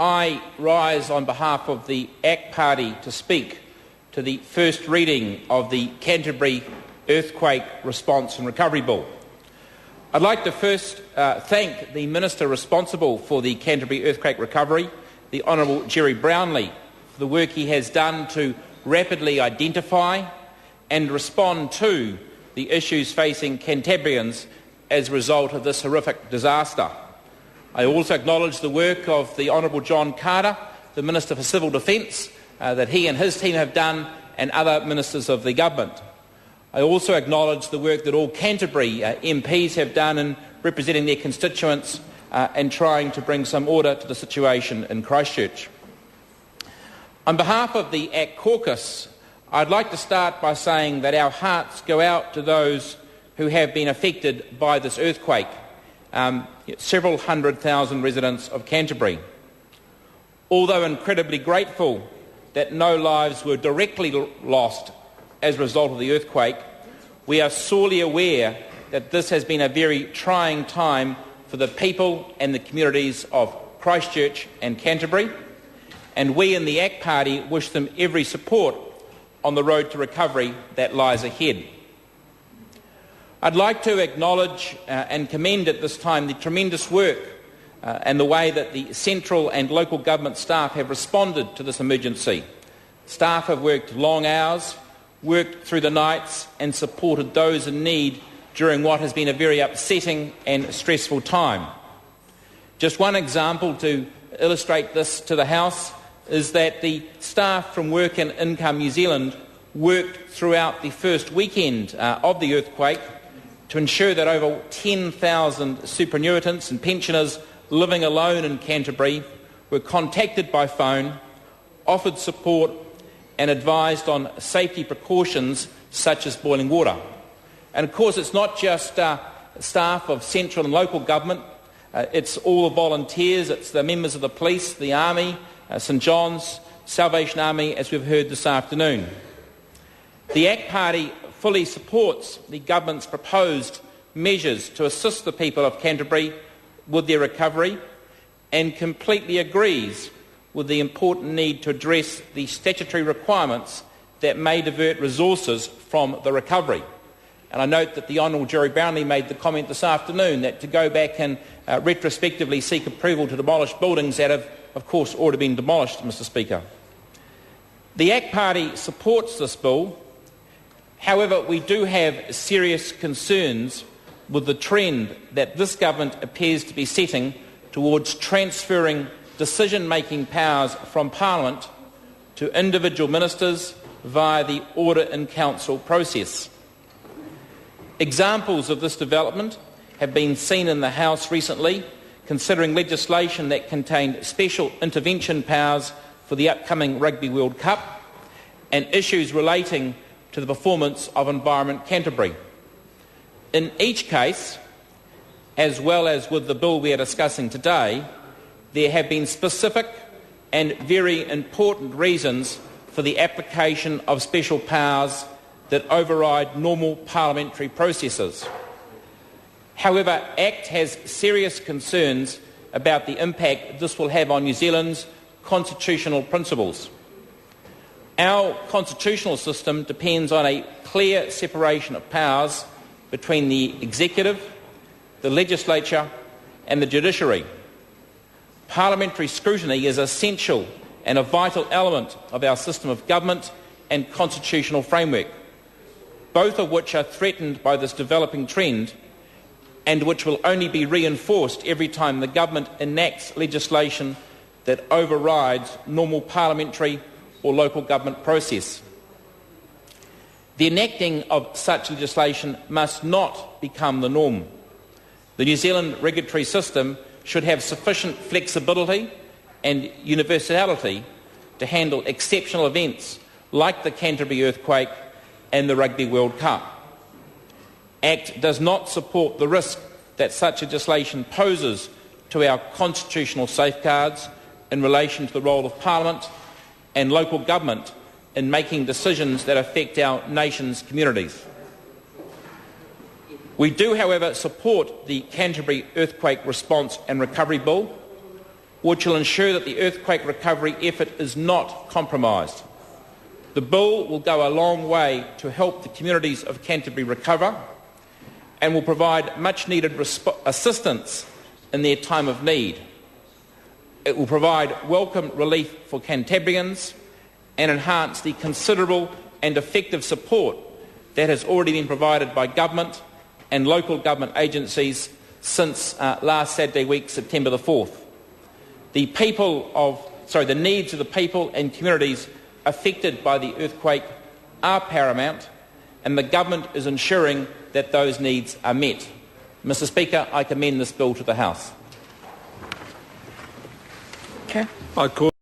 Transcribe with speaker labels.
Speaker 1: I rise on behalf of the ACT Party to speak to the first reading of the Canterbury Earthquake Response and Recovery Bill. I'd like to first thank the Minister responsible for the Canterbury Earthquake Recovery, the Honourable Jerry Brownlee, for the work he has done to rapidly identify and respond to the issues facing Canterburyans as a result of this horrific disaster. I also acknowledge the work of the Honourable John Carter, the Minister for Civil Defence, that he and his team have done, and other ministers of the government. I also acknowledge the work that all Canterbury MPs have done in representing their constituents and trying to bring some order to the situation in Christchurch. On behalf of the ACT caucus, I'd like to start by saying that our hearts go out to those who have been affected by this earthquake, several 100,000 residents of Canterbury. Although incredibly grateful that no lives were directly lost as a result of the earthquake, we are sorely aware that this has been a very trying time for the people and the communities of Christchurch and Canterbury, and we in the ACT Party wish them every support on the road to recovery that lies ahead. I'd like to acknowledge and commend at this time the tremendous work and the way that the central and local government staff have responded to this emergency. Staff have worked long hours, worked through the nights and supported those in need during what has been a very upsetting and stressful time. Just one example to illustrate this to the House is that the staff from Work and Income New Zealand worked throughout the first weekend of the earthquake to ensure that over 10,000 superannuitants and pensioners living alone in Canterbury were contacted by phone, offered support and advised on safety precautions such as boiling water. And of course it's not just staff of central and local government, it's all the volunteers, it's the members of the police, the Army, St John's, Salvation Army, as we've heard this afternoon. The ACT Party fully supports the government's proposed measures to assist the people of Canterbury with their recovery and completely agrees with the important need to address the statutory requirements that may divert resources from the recovery. And I note that the Honourable Jerry Brownlee made the comment this afternoon that to go back and retrospectively seek approval to demolish buildings that have, of course, already been demolished, Mr Speaker. The ACT Party supports this bill. However, we do have serious concerns with the trend that this government appears to be setting towards transferring decision-making powers from Parliament to individual ministers via the Order in Council process. Examples of this development have been seen in the House recently, considering legislation that contained special intervention powers for the upcoming Rugby World Cup and issues relating to the performance of Environment Canterbury. In each case, as well as with the bill we are discussing today, there have been specific and very important reasons for the application of special powers that override normal parliamentary processes. However, ACT has serious concerns about the impact this will have on New Zealand's constitutional principles. Our constitutional system depends on a clear separation of powers between the executive, the legislature and the judiciary. Parliamentary scrutiny is essential and a vital element of our system of government and constitutional framework, both of which are threatened by this developing trend and which will only be reinforced every time the government enacts legislation that overrides normal parliamentary or local government process. The enacting of such legislation must not become the norm. The New Zealand regulatory system should have sufficient flexibility and universality to handle exceptional events like the Canterbury earthquake and the Rugby World Cup. ACT does not support the risk that such legislation poses to our constitutional safeguards in relation to the role of Parliament and local government in making decisions that affect our nation's communities. We do, however, support the Canterbury Earthquake Response and Recovery Bill. which will ensure that the earthquake recovery effort is not compromised. The bill will go a long way to help the communities of Canterbury recover and will provide much-needed assistance in their time of need. It will provide welcome relief for Canterburyans and enhance the considerable and effective support that has already been provided by government and local government agencies since last Saturday week, September the 4th. The needs of the people and communities affected by the earthquake are paramount, and the government is ensuring that those needs are met. Mr. Speaker, I commend this bill to the House.
Speaker 2: I call